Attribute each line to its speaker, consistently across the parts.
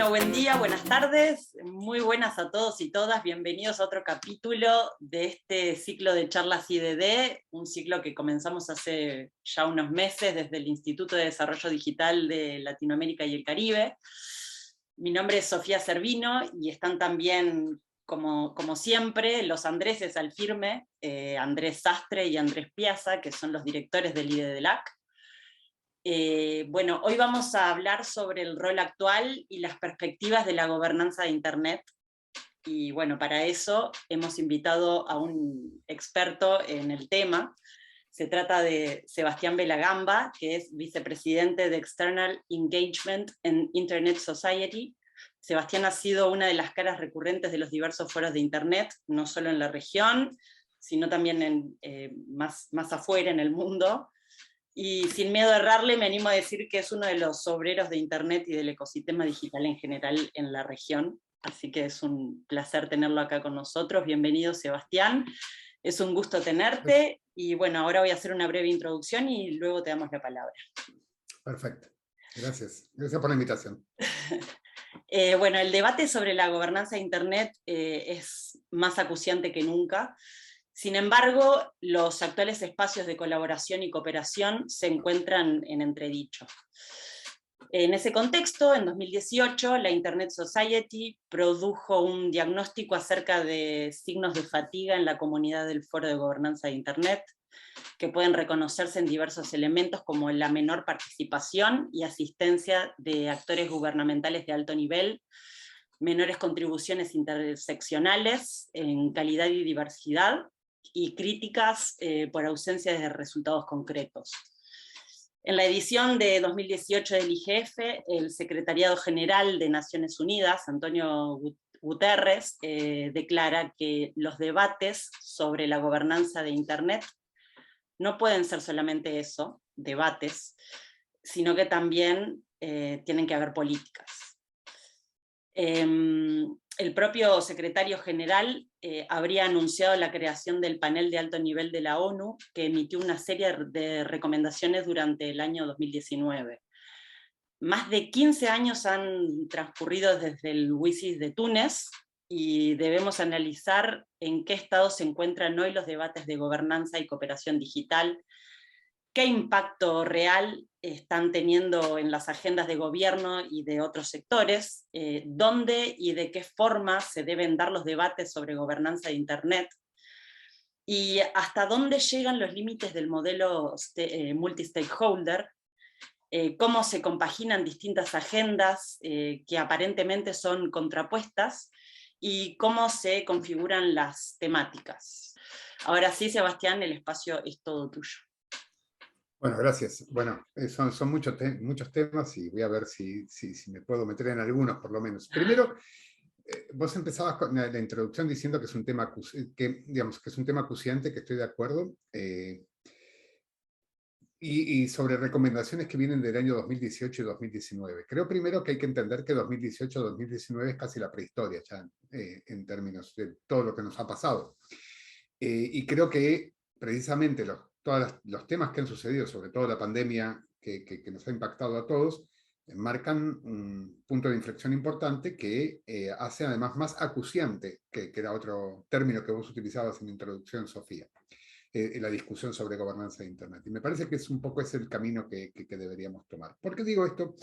Speaker 1: Bueno, buen día, buenas tardes, muy buenas a todos y todas, bienvenidos a otro capítulo de este ciclo de charlas IDD, un ciclo que comenzamos hace ya unos meses desde el Instituto de Desarrollo Digital de Latinoamérica y el Caribe. Mi nombre es Sofía Cervino y están también, como siempre, los Andréses al firme, Andrés Sastre y Andrés Piazza, que son los directores del IDDLAC. Bueno, hoy vamos a hablar sobre el rol actual y las perspectivas de la gobernanza de Internet. Y bueno, para eso hemos invitado a un experto en el tema. Se trata de Sebastián Belagamba, que es vicepresidente de External Engagement en Internet Society. Sebastián ha sido una de las caras recurrentes de los diversos foros de Internet, no solo en la región, sino también más afuera en el mundo. Y sin miedo a errarle, me animo a decir que es uno de los obreros de Internet y del ecosistema digital en general en la región. Así que es un placer tenerlo acá con nosotros. Bienvenido, Sebastián. Es un gusto tenerte. Y bueno, ahora voy a hacer una breve introducción y luego te damos la palabra.
Speaker 2: Perfecto. Gracias. Gracias por la invitación.
Speaker 1: Bueno, el debate sobre la gobernanza de Internet es más acuciante que nunca. Sin embargo, los actuales espacios de colaboración y cooperación se encuentran en entredicho. En ese contexto, en 2018, la Internet Society produjo un diagnóstico acerca de signos de fatiga en la comunidad del Foro de Gobernanza de Internet, que pueden reconocerse en diversos elementos como la menor participación y asistencia de actores gubernamentales de alto nivel, menores contribuciones interseccionales en calidad y diversidad, y críticas por ausencia de resultados concretos. En la edición de 2018 del IGF, el Secretariado General de Naciones Unidas, Antonio Guterres, declara que los debates sobre la gobernanza de Internet no pueden ser solamente eso, debates, sino que también tienen que haber políticas. El propio secretario general habría anunciado la creación del panel de alto nivel de la ONU, que emitió una serie de recomendaciones durante el año 2019. Más de 15 años han transcurrido desde el WSIS de Túnez, y debemos analizar en qué estado se encuentran hoy los debates de gobernanza y cooperación digital, qué impacto real están teniendo en las agendas de gobierno y de otros sectores, dónde y de qué forma se deben dar los debates sobre gobernanza de Internet, y hasta dónde llegan los límites del modelo multi-stakeholder, cómo se compaginan distintas agendas que aparentemente son contrapuestas, y cómo se configuran las temáticas. Ahora sí, Sebastián, el espacio es todo tuyo.
Speaker 2: Bueno, gracias. Bueno, son muchos temas y voy a ver si me puedo meter en algunos, por lo menos. Primero, vos empezabas con la introducción diciendo que es un tema digamos, que es un tema acuciante, que estoy de acuerdo, y sobre recomendaciones que vienen del año 2018 y 2019. Creo primero que hay que entender que 2018-2019 es casi la prehistoria ya, en términos de todo lo que nos ha pasado. Y creo que precisamente todos los temas que han sucedido, sobre todo la pandemia que nos ha impactado a todos, marcan un punto de inflexión importante que hace además más acuciante, que era otro término que vos utilizabas en la introducción, Sofía, la discusión sobre gobernanza de Internet. Y me parece que es un poco ese el camino que deberíamos tomar. ¿Por qué digo esto?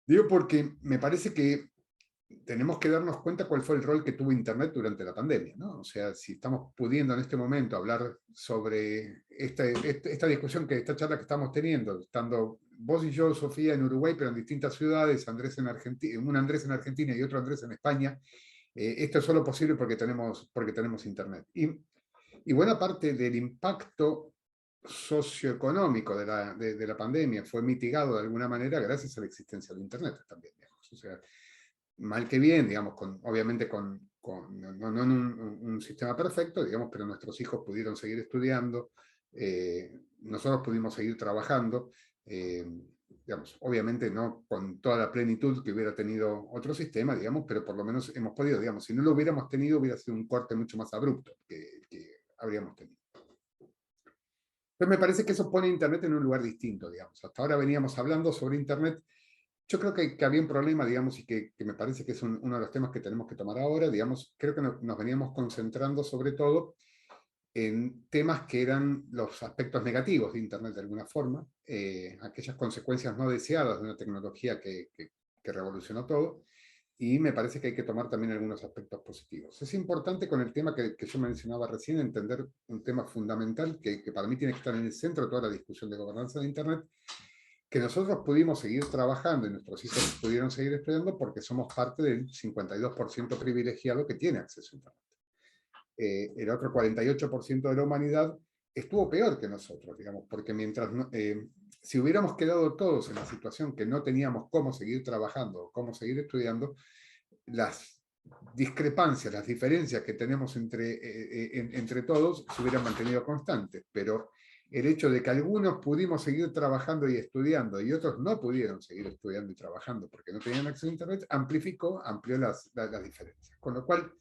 Speaker 2: Digo porque me parece que tenemos que darnos cuenta cuál fue el rol que tuvo Internet durante la pandemia, ¿no? O sea, si estamos pudiendo en este momento hablar sobre esta discusión, esta charla que estamos teniendo, estando vos y yo, Sofía, en Uruguay, pero en distintas ciudades, Andrés en Argentina, un Andrés en Argentina y otro Andrés en España, esto es solo posible porque tenemos Internet. Y buena parte del impacto socioeconómico de la pandemia fue mitigado de alguna manera gracias a la existencia de Internet también, digamos. O sea, mal que bien, digamos, obviamente no en un sistema perfecto, digamos, pero nuestros hijos pudieron seguir estudiando, nosotros pudimos seguir trabajando, digamos, obviamente no con toda la plenitud que hubiera tenido otro sistema, digamos, pero por lo menos hemos podido, digamos, si no lo hubiéramos tenido, hubiera sido un corte mucho más abrupto que habríamos tenido. Entonces me parece que eso pone a Internet en un lugar distinto, digamos. Hasta ahora veníamos hablando sobre Internet Yo creo que había un problema, digamos, y que me parece que es uno de los temas que tenemos que tomar ahora, digamos, creo que nos veníamos concentrando sobre todo en temas que eran los aspectos negativos de Internet de alguna forma, aquellas consecuencias no deseadas de una tecnología que revolucionó todo, y me parece que hay que tomar también algunos aspectos positivos. Es importante con el tema que yo mencionaba recién, entender un tema fundamental que para mí tiene que estar en el centro de toda la discusión de gobernanza de Internet, que nosotros pudimos seguir trabajando y nuestros hijos pudieron seguir estudiando porque somos parte del 52% privilegiado que tiene acceso a Internet. El otro 48% de la humanidad estuvo peor que nosotros, digamos, porque mientras si hubiéramos quedado todos en la situación que no teníamos cómo seguir trabajando o cómo seguir estudiando, las discrepancias, las diferencias que tenemos entre todos se hubieran mantenido constantes, pero el hecho de que algunos pudimos seguir trabajando y estudiando y otros no pudieron seguir estudiando y trabajando porque no tenían acceso a Internet, amplió las diferencias. Con lo cual,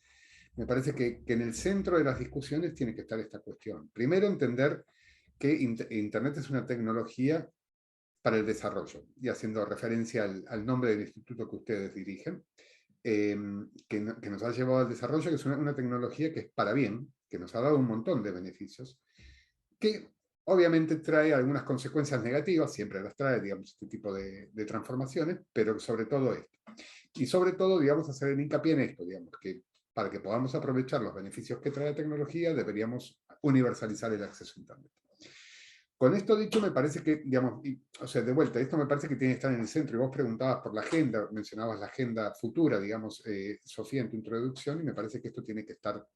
Speaker 2: me parece que en el centro de las discusiones tiene que estar esta cuestión. Primero, entender que Internet es una tecnología para el desarrollo, y haciendo referencia al nombre del instituto que ustedes dirigen, que nos ha llevado al desarrollo, que es una tecnología que es para bien, que nos ha dado un montón de beneficios, que obviamente trae algunas consecuencias negativas, siempre las trae, digamos, este tipo de transformaciones, pero sobre todo esto. Y sobre todo, digamos, hacer el hincapié en esto, digamos, que para que podamos aprovechar los beneficios que trae la tecnología, deberíamos universalizar el acceso a Internet. Con esto dicho, me parece que, digamos, o sea, de vuelta, esto me parece que tiene que estar en el centro, y vos preguntabas por la agenda, mencionabas la agenda futura, digamos, Sofía, en tu introducción, y me parece que esto tiene que estar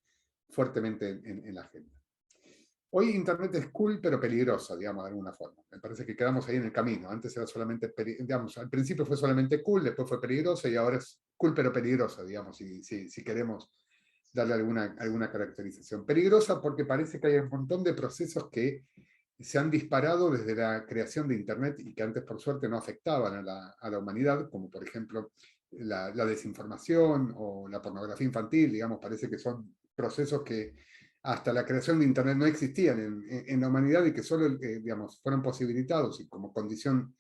Speaker 2: fuertemente en la agenda. Hoy Internet es cool, pero peligrosa, digamos, de alguna forma. Me parece que quedamos ahí en el camino. Antes era solamente, digamos, al principio fue solamente cool, después fue peligrosa, y ahora es cool, pero peligrosa, digamos, si queremos darle alguna caracterización. Peligrosa porque parece que hay un montón de procesos que se han disparado desde la creación de Internet y que antes, por suerte, no afectaban a la humanidad, como por ejemplo la desinformación o la pornografía infantil, digamos, parece que son procesos que hasta la creación de Internet no existían en la humanidad y que solo, digamos, fueron posibilitados y como condición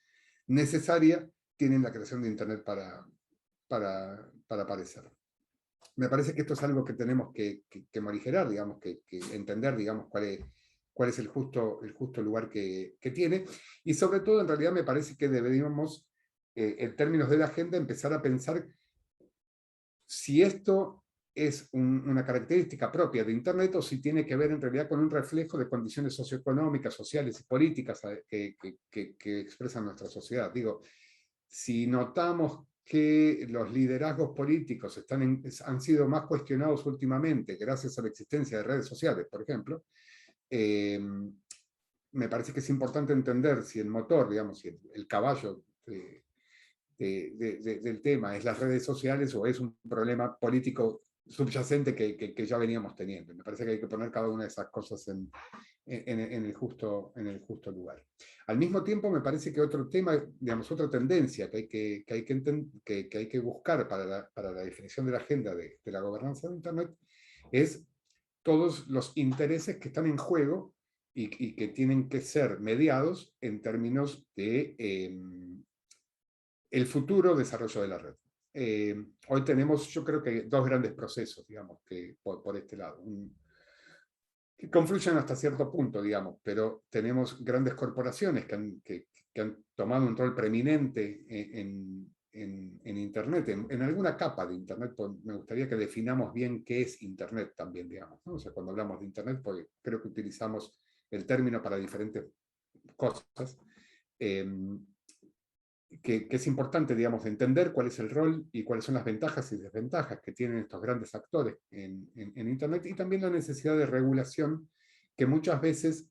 Speaker 2: necesaria tienen la creación de Internet para aparecer. Me parece que esto es algo que tenemos que morigerar, digamos, que entender, digamos, cuál es el justo lugar que tiene, y sobre todo, en realidad, me parece que deberíamos, en términos de la agenda, empezar a pensar si esto es una característica propia de Internet o si tiene que ver en realidad con un reflejo de condiciones socioeconómicas, sociales y políticas que expresan nuestra sociedad. Digo, si notamos que los liderazgos políticos han sido más cuestionados últimamente gracias a la existencia de redes sociales, por ejemplo, me parece que es importante entender si el motor, digamos, si el caballo del tema es las redes sociales o es un problema político subyacente que ya veníamos teniendo. Me parece que hay que poner cada una de esas cosas en el justo lugar. Al mismo tiempo, me parece que otro tema, digamos, otra tendencia que hay que buscar para la definición de la agenda de la gobernanza de Internet es todos los intereses que están en juego y que tienen que ser mediados en términos de el futuro desarrollo de la red. Hoy tenemos, yo creo que dos grandes procesos, digamos, que por este lado, que confluyen hasta cierto punto, digamos, pero tenemos grandes corporaciones que han tomado un rol preeminente en Internet, en alguna capa de Internet. Me gustaría que definamos bien qué es Internet también, digamos, ¿no? O sea, cuando hablamos de Internet, porque creo que utilizamos el término para diferentes cosas, que es importante, digamos, entender cuál es el rol y cuáles son las ventajas y desventajas que tienen estos grandes actores en Internet, y también la necesidad de regulación que muchas veces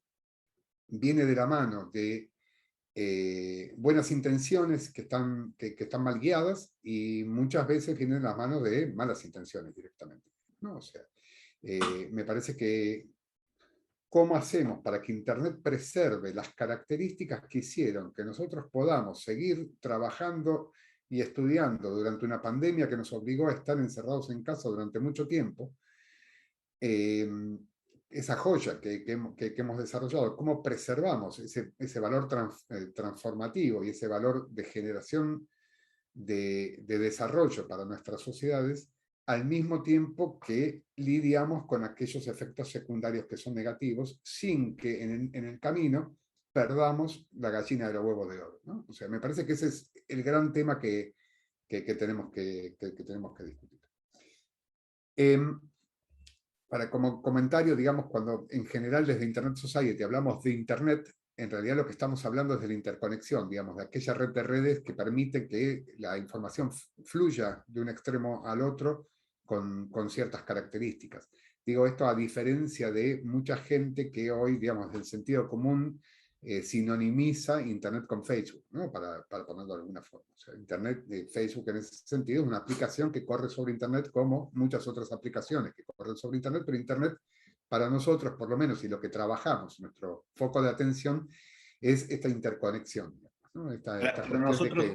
Speaker 2: viene de la mano de buenas intenciones que están mal guiadas, y muchas veces viene de la mano de malas intenciones directamente, ¿no? O sea, me parece que ¿cómo hacemos para que Internet preserve las características que hicieron que nosotros podamos seguir trabajando y estudiando durante una pandemia que nos obligó a estar encerrados en casa durante mucho tiempo? Esa joya que hemos desarrollado, ¿cómo preservamos ese valor transformativo y ese valor de generación de desarrollo para nuestras sociedades, al mismo tiempo que lidiamos con aquellos efectos secundarios que son negativos, sin que en el camino perdamos la gallina de los huevos de oro, ¿no? O sea, me parece que ese es el gran tema que tenemos que discutir. Como comentario, digamos, cuando en general desde Internet Society hablamos de Internet, en realidad lo que estamos hablando es de la interconexión, digamos, de aquella red de redes que permite que la información fluya de un extremo al otro con ciertas características. Digo esto a diferencia de mucha gente que hoy, digamos, del sentido común, sinonimiza Internet con Facebook, ¿no? Para ponerlo de alguna forma. O sea, Internet, Facebook en ese sentido es una aplicación que corre sobre Internet como muchas otras aplicaciones que corren sobre Internet, pero Internet para nosotros, por lo menos, y lo que trabajamos, nuestro foco de atención, es esta interconexión, ¿no? Esta
Speaker 3: Para
Speaker 2: cuestión de
Speaker 3: nosotros
Speaker 2: que...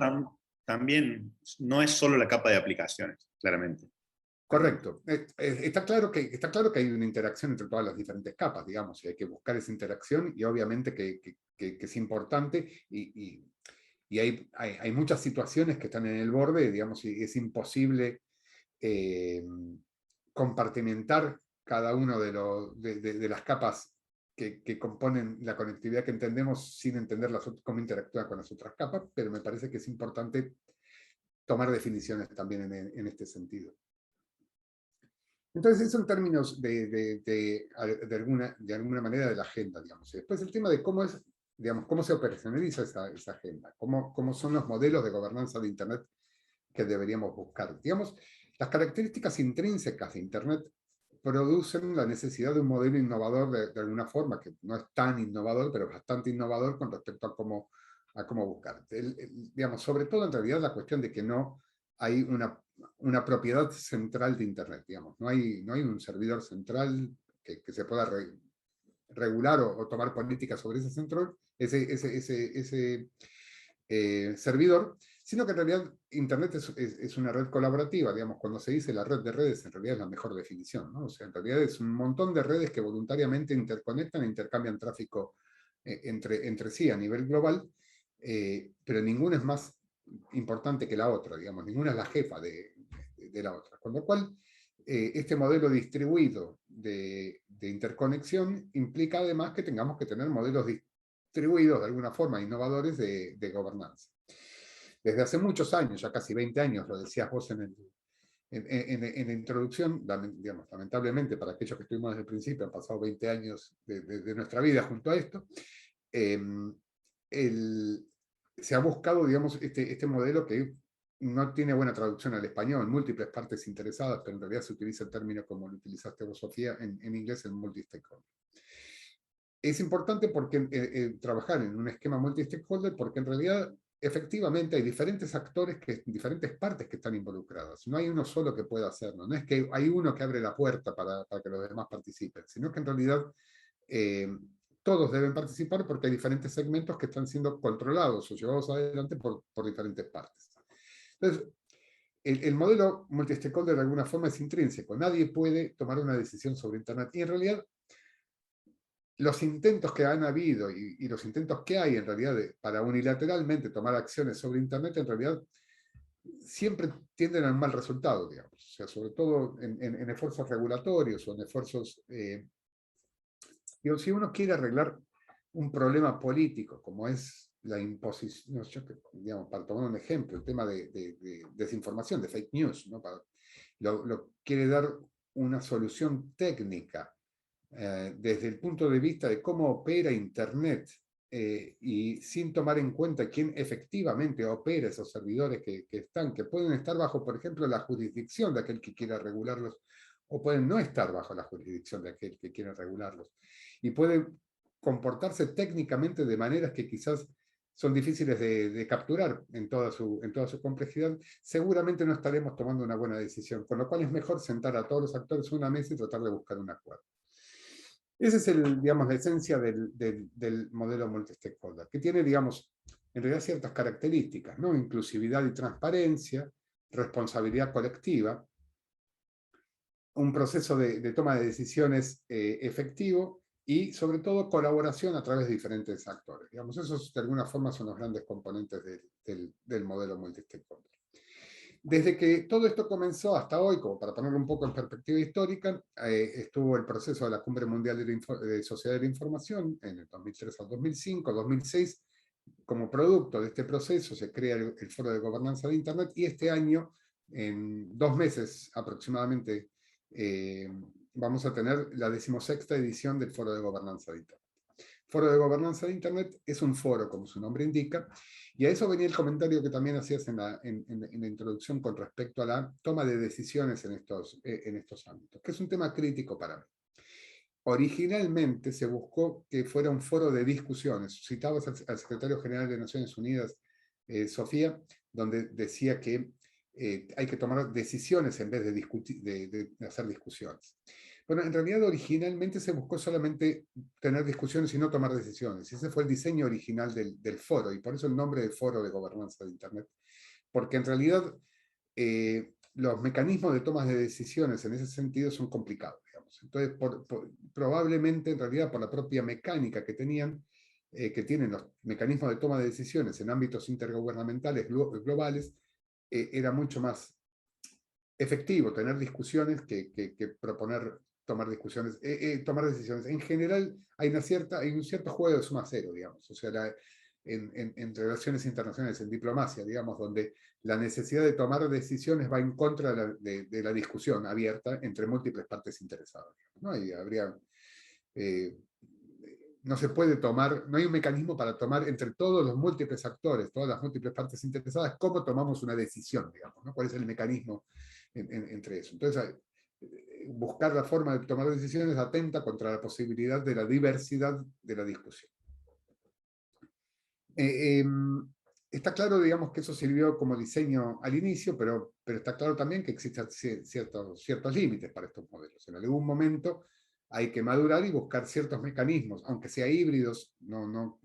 Speaker 3: también no es solo la capa de aplicaciones, claramente.
Speaker 2: Correcto. Está claro que hay una interacción entre todas las diferentes capas, digamos, y hay que buscar esa interacción, y obviamente que es importante, y hay muchas situaciones que están en el borde, digamos, y es imposible compartimentar cada una de las capas que componen la conectividad que entendemos sin entender cómo interactúa con las otras capas, pero me parece que es importante tomar definiciones también en este sentido. Entonces, eso en términos de alguna manera de la agenda, digamos. Y después el tema de cómo es, digamos, cómo se operacionaliza esa agenda, cómo son los modelos de gobernanza de Internet que deberíamos buscar. Digamos, las características intrínsecas de Internet producen la necesidad de un modelo innovador de alguna forma, que no es tan innovador, pero bastante innovador con respecto a cómo buscar. Digamos, sobre todo en realidad la cuestión de que no hay una propiedad central de Internet, digamos. No hay un servidor central que se pueda regular o tomar políticas sobre ese servidor, sino que en realidad Internet es una red colaborativa, digamos, cuando se dice la red de redes, en realidad es la mejor definición, ¿no? O sea, en realidad es un montón de redes que voluntariamente interconectan e intercambian tráfico entre sí a nivel global, pero ninguna es más importante que la otra, digamos, ninguna es la jefa de la otra. Con lo cual, este modelo distribuido de interconexión implica además que tengamos que tener modelos distribuidos de alguna forma, innovadores de gobernanza. Desde hace muchos años, ya casi 20 años, lo decías vos en la introducción, digamos, lamentablemente para aquellos que estuvimos desde el principio, han pasado 20 años de nuestra vida junto a esto, se ha buscado, digamos, este modelo que no tiene buena traducción al español, múltiples partes interesadas, pero en realidad se utiliza el término como lo utilizaste vos, Sofía, en inglés, el multi-stakeholder. Es importante porque trabajar en un esquema multi-stakeholder, porque en realidad efectivamente hay diferentes actores, diferentes partes que están involucradas. No hay uno solo que pueda hacerlo. No es que hay uno que abre la puerta para que los demás participen, sino que en realidad todos deben participar porque hay diferentes segmentos que están siendo controlados o llevados adelante por diferentes partes. Entonces, el modelo multi-stakeholder de alguna forma es intrínseco. Nadie puede tomar una decisión sobre Internet. Y en realidad, los intentos que han habido y los intentos que hay en realidad para unilateralmente tomar acciones sobre Internet, en realidad siempre tienden al mal resultado, digamos. O sea, sobre todo en esfuerzos regulatorios o en esfuerzos... si uno quiere arreglar un problema político, como es la imposición, digamos, para tomar un ejemplo, el tema de desinformación, de fake news, ¿no? Lo quiere dar una solución técnica desde el punto de vista de cómo opera Internet y sin tomar en cuenta quién efectivamente opera esos servidores que pueden estar bajo, por ejemplo, la jurisdicción de aquel que quiera regularlos, o pueden no estar bajo la jurisdicción de aquel que quiera regularlos. Y pueden comportarse técnicamente de maneras que quizás son difíciles de capturar en toda su complejidad, seguramente no estaremos tomando una buena decisión, con lo cual es mejor sentar a todos los actores en una mesa y tratar de buscar un acuerdo. Esa es digamos, la esencia del modelo multi-stakeholder, que tiene, digamos, en realidad ciertas características, ¿no? Inclusividad y transparencia, responsabilidad colectiva, un proceso de toma de decisiones efectivo y, sobre todo, colaboración a través de diferentes actores. Digamos, esos, de alguna forma, son los grandes componentes del modelo multi-stakeholder. Desde que todo esto comenzó hasta hoy, como para ponerlo un poco en perspectiva histórica, estuvo el proceso de la Cumbre Mundial de Sociedad de la Información en el 2003 al 2005, 2006. Como producto de este proceso se crea el Foro de Gobernanza de Internet, y este año, en 2 meses aproximadamente, vamos a tener la 16ª edición del Foro de Gobernanza de Internet. Foro de Gobernanza de Internet es un foro, como su nombre indica, y a eso venía el comentario que también hacías en la introducción con respecto a la toma de decisiones en estos ámbitos, que es un tema crítico para mí. Originalmente se buscó que fuera un foro de discusiones. Citabas al secretario general de Naciones Unidas, Sofía, donde decía que hay que tomar decisiones en vez de hacer discusiones. Bueno, en realidad originalmente se buscó solamente tener discusiones y no tomar decisiones. Ese fue el diseño original del foro, y por eso el nombre de Foro de Gobernanza de Internet. Porque en realidad los mecanismos de toma de decisiones en ese sentido son complicados, digamos. Entonces, probablemente, en realidad, por la propia mecánica que tienen los mecanismos de toma de decisiones en ámbitos intergubernamentales globales, era mucho más efectivo tener discusiones que proponer tomar decisiones. En general, hay un cierto juego de suma cero, digamos. O sea, en relaciones internacionales, en diplomacia, digamos, donde la necesidad de tomar decisiones va en contra de la discusión abierta entre múltiples partes interesadas, ¿no? Y no se puede tomar, no hay un mecanismo para tomar entre todos los múltiples actores, todas las múltiples partes interesadas, cómo tomamos una decisión, digamos, ¿no? ¿Cuál es el mecanismo entre eso? Entonces, buscar la forma de tomar decisiones atenta contra la posibilidad de la diversidad de la discusión. Está claro, digamos, que eso sirvió como diseño al inicio, pero está claro también que existen ciertos límites para estos modelos. En algún momento hay que madurar y buscar ciertos mecanismos, aunque sea híbridos, no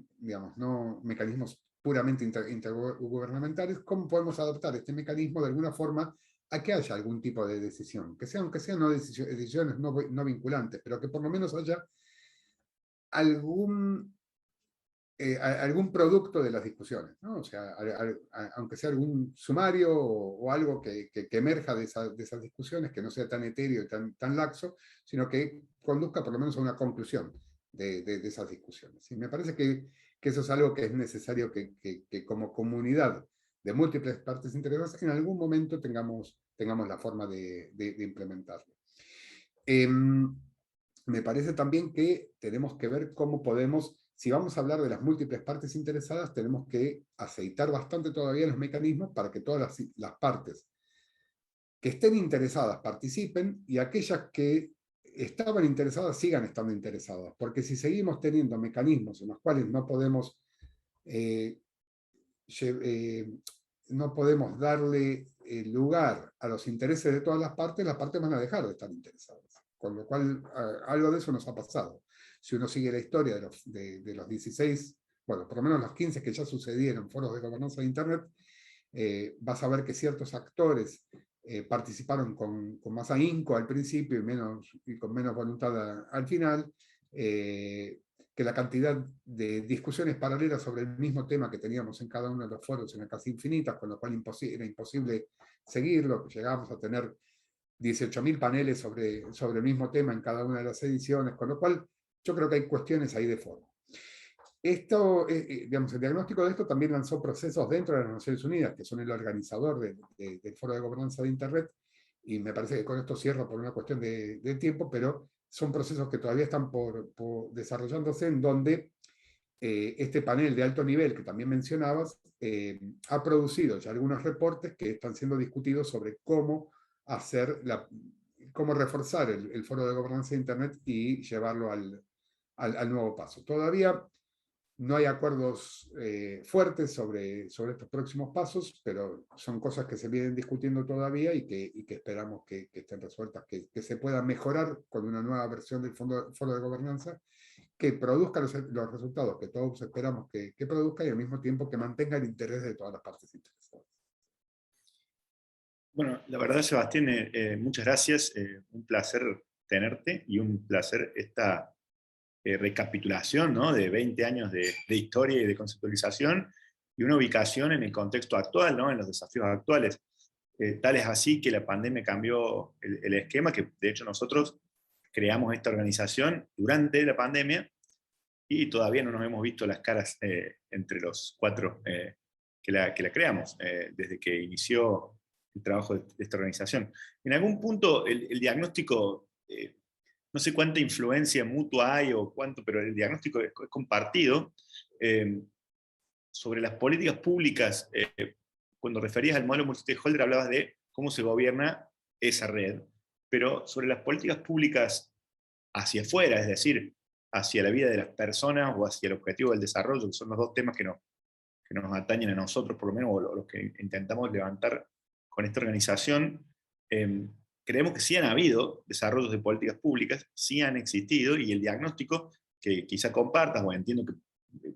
Speaker 2: mecanismos puramente intergubernamentales. ¿Cómo podemos adaptar este mecanismo de alguna forma a que haya algún tipo de decisión? Aunque sean no decisiones no vinculantes, pero que por lo menos haya algún producto de las discusiones, ¿no? O sea, aunque sea algún sumario o algo que emerja de esas discusiones, que no sea tan etéreo y tan laxo, sino que conduzca por lo menos a una conclusión de esas discusiones. Y me parece que eso es algo que es necesario que como comunidad de múltiples partes interesadas, en algún momento tengamos la forma de implementarlo. Me parece también que tenemos que ver cómo podemos, si vamos a hablar de las múltiples partes interesadas, tenemos que aceitar bastante todavía los mecanismos para que todas las partes que estén interesadas participen, y aquellas que estaban interesadas sigan estando interesadas. Porque si seguimos teniendo mecanismos en los cuales no podemos darle lugar a los intereses de todas las partes van a dejar de estar interesadas. Con lo cual, algo de eso nos ha pasado. Si uno sigue la historia de los 16, bueno, por lo menos los 15 que ya sucedieron foros de gobernanza de Internet, vas a ver que ciertos actores participaron con más ahínco al principio y con menos voluntad al final, que la cantidad de discusiones paralelas sobre el mismo tema que teníamos en cada uno de los foros eran casi infinitas, con lo cual era imposible seguirlo. Llegábamos a tener 18.000 paneles sobre el mismo tema en cada una de las ediciones, con lo cual yo creo que hay cuestiones ahí de forma. Esto, digamos, el diagnóstico de esto también lanzó procesos dentro de las Naciones Unidas, que son el organizador del Foro de Gobernanza de Internet, y me parece que con esto cierro por una cuestión de tiempo, pero son procesos que todavía están por desarrollándose, en donde este panel de alto nivel que también mencionabas ha producido ya algunos reportes que están siendo discutidos sobre cómo reforzar el Foro de Gobernanza de Internet y llevarlo al nuevo paso. Todavía no hay acuerdos fuertes sobre estos próximos pasos, pero son cosas que se vienen discutiendo todavía y que esperamos que estén resueltas, que se puedan mejorar con una nueva versión del Foro de Gobernanza, que produzca los resultados que todos esperamos que produzca, y al mismo tiempo que mantenga el interés de todas las partes interesadas.
Speaker 3: Bueno, la verdad, Sebastián, muchas gracias. Un placer tenerte y un placer esta recapitulación, ¿no?, de 20 años de historia y de conceptualización, y una ubicación en el contexto actual, ¿no?, en los desafíos actuales. Tal es así que la pandemia cambió el esquema, que de hecho nosotros creamos esta organización durante la pandemia y todavía no nos hemos visto las caras entre los 4 que la creamos, desde que inició el trabajo de esta organización. En algún punto el diagnóstico, no sé cuánta influencia mutua hay o cuánto, pero el diagnóstico es compartido. Sobre las políticas públicas, cuando referías al modelo multi-stakeholder hablabas de cómo se gobierna esa red, pero sobre las políticas públicas hacia afuera, es decir, hacia la vida de las personas o hacia el objetivo del desarrollo, que son los 2 temas que nos atañen a nosotros, por lo menos, o los que intentamos levantar con esta organización, creemos que sí han habido desarrollos de políticas públicas, sí han existido, y el diagnóstico que quizá compartas, o entiendo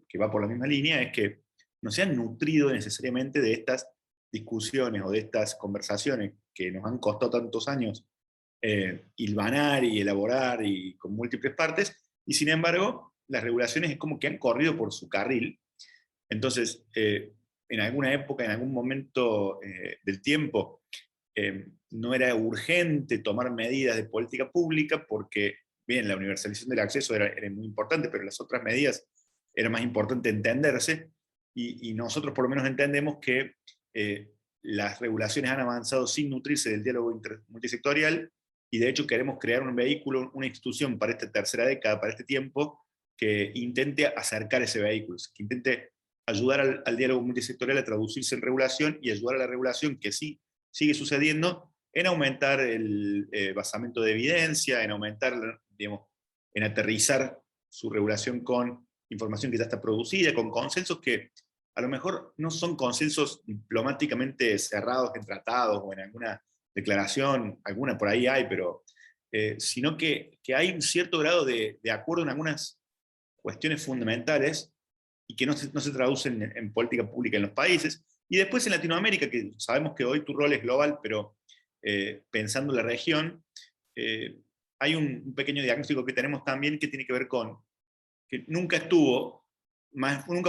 Speaker 3: que va por la misma línea, es que no se han nutrido necesariamente de estas discusiones o de estas conversaciones que nos han costado tantos años hilvanar y elaborar y con múltiples partes, y sin embargo las regulaciones es como que han corrido por su carril. Entonces, en alguna época, en algún momento del tiempo, no era urgente tomar medidas de política pública porque, bien, la universalización del acceso era muy importante, pero las otras medidas era más importante entenderse, y nosotros por lo menos entendemos que las regulaciones han avanzado sin nutrirse del diálogo multisectorial, y de hecho queremos crear un vehículo, una institución para esta tercera década, para este tiempo, que intente acercar ese vehículo, que intente ayudar al diálogo multisectorial a traducirse en regulación y ayudar a la regulación, que sí sigue sucediendo, en aumentar el basamento de evidencia, en aumentar, digamos, en aterrizar su regulación con información que ya está producida, con consensos que a lo mejor no son consensos diplomáticamente cerrados en tratados o en alguna declaración, alguna por ahí hay, pero sino que hay un cierto grado de acuerdo en algunas cuestiones fundamentales y que no se traducen en política pública en los países. Y después en Latinoamérica, que sabemos que hoy tu rol es global, pero pensando en la región, hay un pequeño diagnóstico que tenemos también que tiene que ver con que nunca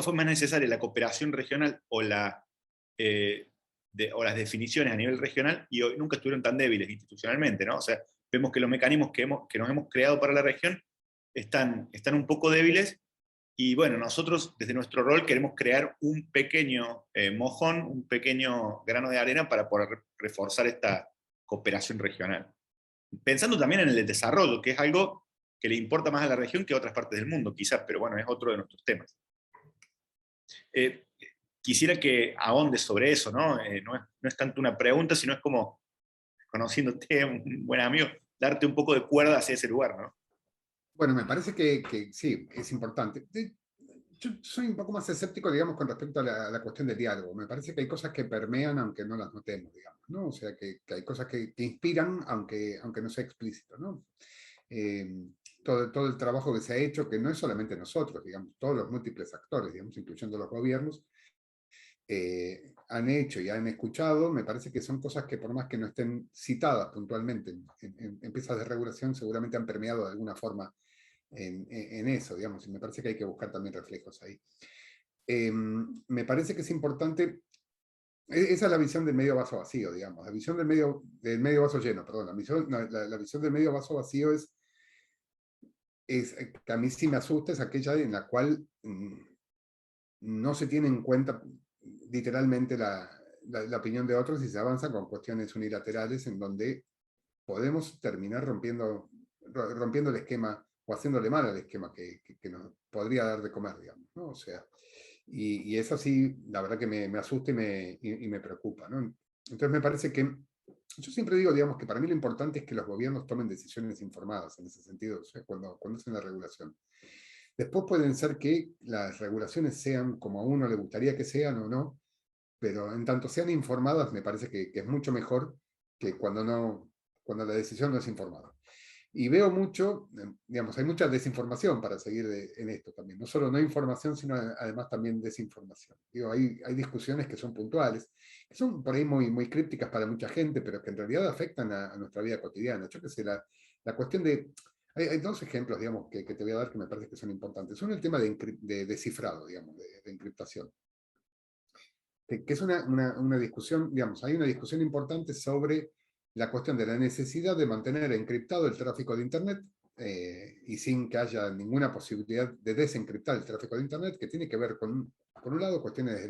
Speaker 3: fue más necesaria la cooperación regional o las definiciones a nivel regional, y hoy nunca estuvieron tan débiles institucionalmente, ¿no? O sea, vemos que los mecanismos que nos hemos creado para la región están un poco débiles, y bueno, nosotros desde nuestro rol queremos crear un pequeño mojón, un pequeño grano de arena para poder reforzar esta cooperación regional. Pensando también en el desarrollo, que es algo que le importa más a la región que a otras partes del mundo, quizás, pero bueno, es otro de nuestros temas. Quisiera que ahondes sobre eso, ¿no? No es tanto una pregunta, sino es como, conociéndote, un buen amigo, darte un poco de cuerda hacia ese lugar, ¿no?
Speaker 2: Bueno, me parece que sí, es importante. Yo soy un poco más escéptico, digamos, con respecto a la cuestión del diálogo. Me parece que hay cosas que permean aunque no las notemos, digamos, ¿no? O sea, que hay cosas que inspiran aunque no sea explícito, ¿no? Todo el trabajo que se ha hecho, que no es solamente nosotros, digamos, todos los múltiples actores, digamos, incluyendo los gobiernos, han hecho y han escuchado, me parece que son cosas que por más que no estén citadas puntualmente en piezas de regulación, seguramente han permeado de alguna forma en eso, digamos, y me parece que hay que buscar también reflejos ahí. Me parece que es importante, esa es la visión del medio vaso vacío, digamos, la visión del medio vaso lleno, perdón, la visión del medio vaso vacío es que a mí sí me asusta, es aquella en la cual no se tiene en cuenta literalmente la opinión de otros y se avanza con cuestiones unilaterales en donde podemos terminar rompiendo el esquema o haciéndole mal al esquema que nos podría dar de comer, digamos, ¿no? O sea, y eso sí, la verdad que me asusta y me preocupa, ¿no? Entonces me parece que, yo siempre digo, digamos, que para mí lo importante es que los gobiernos tomen decisiones informadas en ese sentido, o sea, cuando hacen la regulación. Después pueden ser que las regulaciones sean como a uno le gustaría que sean o no, pero en tanto sean informadas, me parece que es mucho mejor que cuando la decisión no es informada. Y veo mucho, digamos, hay mucha desinformación para seguir en esto también. No solo no información, sino además también desinformación. Digo, hay discusiones que son puntuales, que son por ahí muy crípticas para mucha gente, pero que en realidad afectan a nuestra vida cotidiana. Yo qué sé, la cuestión de... Hay 2 ejemplos, digamos, que te voy a dar que me parece que son importantes. Uno, el tema de descifrado, digamos, de encriptación. que es una discusión, digamos, hay una discusión importante sobre la cuestión de la necesidad de mantener encriptado el tráfico de Internet y sin que haya ninguna posibilidad de desencriptar el tráfico de Internet, que tiene que ver con, por un lado, cuestiones de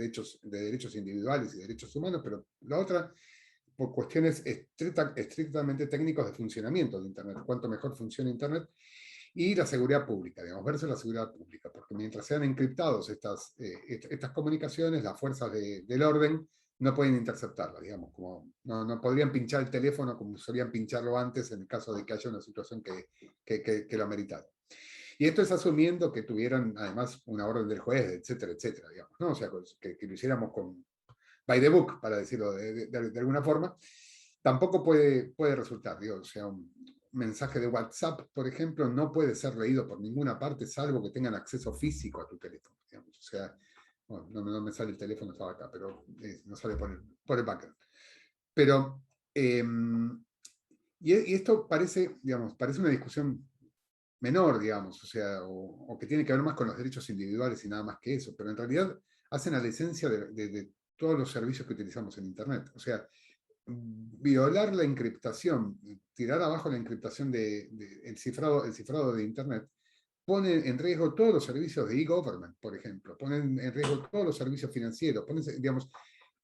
Speaker 2: derechos individuales y derechos humanos, pero la otra, por cuestiones estrictamente técnicos de funcionamiento de Internet, cuánto mejor funciona Internet, y la seguridad pública, digamos, versus la seguridad pública, porque mientras sean encriptados estas comunicaciones, las fuerzas del orden no pueden interceptarlas, digamos, como no podrían pinchar el teléfono como solían pincharlo antes en el caso de que haya una situación que lo ameritara. Y esto es asumiendo que tuvieran además una orden del juez, etcétera, etcétera, digamos, ¿no? O sea, que lo hiciéramos con by the book, para decirlo de alguna forma, tampoco puede resultar, digo, o sea, un mensaje de WhatsApp, por ejemplo, no puede ser leído por ninguna parte, salvo que tengan acceso físico a tu teléfono, digamos. O sea, bueno, no me sale el teléfono, estaba acá, pero no sale por el background. Pero, y esto parece, digamos, parece una discusión menor, digamos, o sea, o que tiene que ver más con los derechos individuales y nada más que eso, pero en realidad hacen a la esencia de todos los servicios que utilizamos en Internet. O sea, violar la encriptación, tirar abajo la encriptación el cifrado de Internet, pone en riesgo todos los servicios de e-government, por ejemplo, ponen en riesgo todos los servicios financieros, digamos,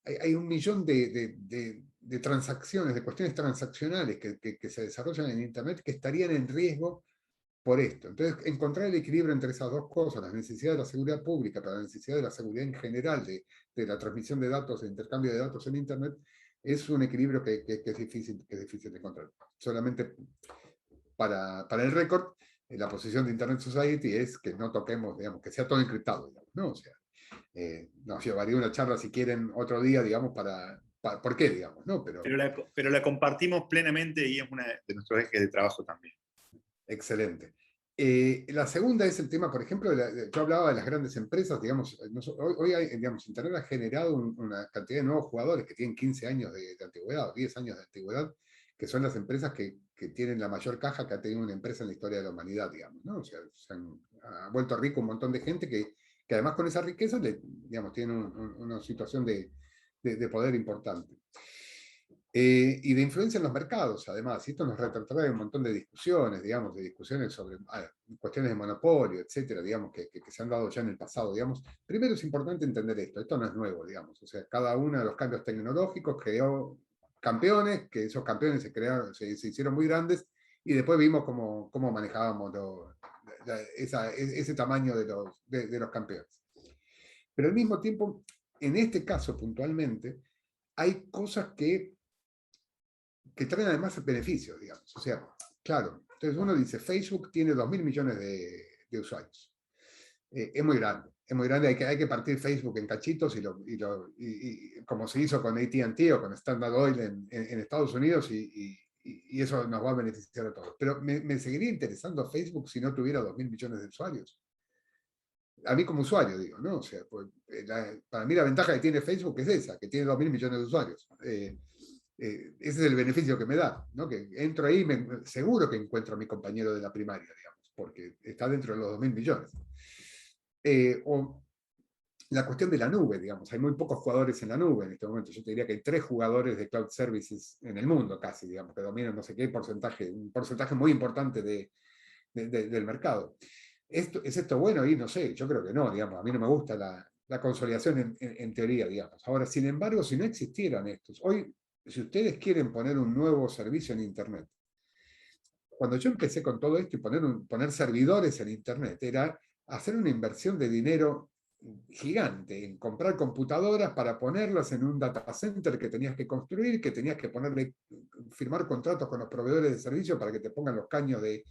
Speaker 2: hay un millón de transacciones, de cuestiones transaccionales que se desarrollan en Internet que estarían en riesgo por esto. Entonces, encontrar el equilibrio entre esas dos cosas, la necesidad de la seguridad pública, pero la necesidad de la seguridad en general, de la transmisión de datos, de intercambio de datos en Internet, es un equilibrio que es difícil de encontrar. Solamente para el récord, la posición de Internet Society es que no toquemos, digamos, que sea todo encriptado, digamos, ¿no? O sea, nos llevaría una charla, si quieren, otro día, digamos, ¿por qué, digamos, no?
Speaker 3: Pero la compartimos plenamente y es una de nuestros ejes de trabajo también.
Speaker 2: Excelente. La segunda es el tema, por ejemplo, yo hablaba de las grandes empresas, digamos, hoy digamos, Internet ha generado una cantidad de nuevos jugadores que tienen 15 años de antigüedad, o 10 años de antigüedad, que son las empresas que tienen la mayor caja que ha tenido una empresa en la historia de la humanidad, digamos, ¿no? O sea, ha vuelto rico un montón de gente que además con esa riqueza, digamos, tienen una situación de poder importante. Y de influencia en los mercados, además, y esto nos retratará de un montón de discusiones, digamos, de discusiones sobre cuestiones de monopolio, etcétera, digamos, que se han dado ya en el pasado, digamos. Primero es importante entender esto no es nuevo, digamos, o sea, cada uno de los cambios tecnológicos creó campeones, que esos campeones se hicieron muy grandes, y después vimos cómo manejábamos ese tamaño de los campeones. Pero al mismo tiempo, en este caso puntualmente, hay cosas que traen además beneficios, digamos. O sea, claro, entonces uno dice, Facebook tiene 2.000 millones de usuarios. Es muy grande, hay que partir Facebook en cachitos y como se hizo con AT&T o con Standard Oil en Estados Unidos y eso nos va a beneficiar a todos. Pero me seguiría interesando Facebook si no tuviera 2.000 millones de usuarios. A mí como usuario, digo, ¿no? O sea, pues, para mí la ventaja que tiene Facebook es esa, que tiene 2.000 millones de usuarios. Ese es el beneficio que me da, ¿no? Que entro ahí, seguro que encuentro a mi compañero de la primaria, digamos, porque está dentro de los 2.000 millones. O la cuestión de la nube, digamos, hay muy pocos jugadores en la nube en este momento. Yo te diría que hay 3 jugadores de cloud services en el mundo casi, digamos, que dominan no sé qué porcentaje, un porcentaje muy importante del mercado. ¿Es esto bueno? Y no sé, yo creo que no, digamos, a mí no me gusta la consolidación en teoría, digamos. Ahora, sin embargo, si no existieran estos, hoy, si ustedes quieren poner un nuevo servicio en Internet, cuando yo empecé con todo esto y poner servidores en Internet, era hacer una inversión de dinero gigante en comprar computadoras para ponerlas en un data center que tenías que construir, que tenías que firmar contratos con los proveedores de servicios para que te pongan los caños de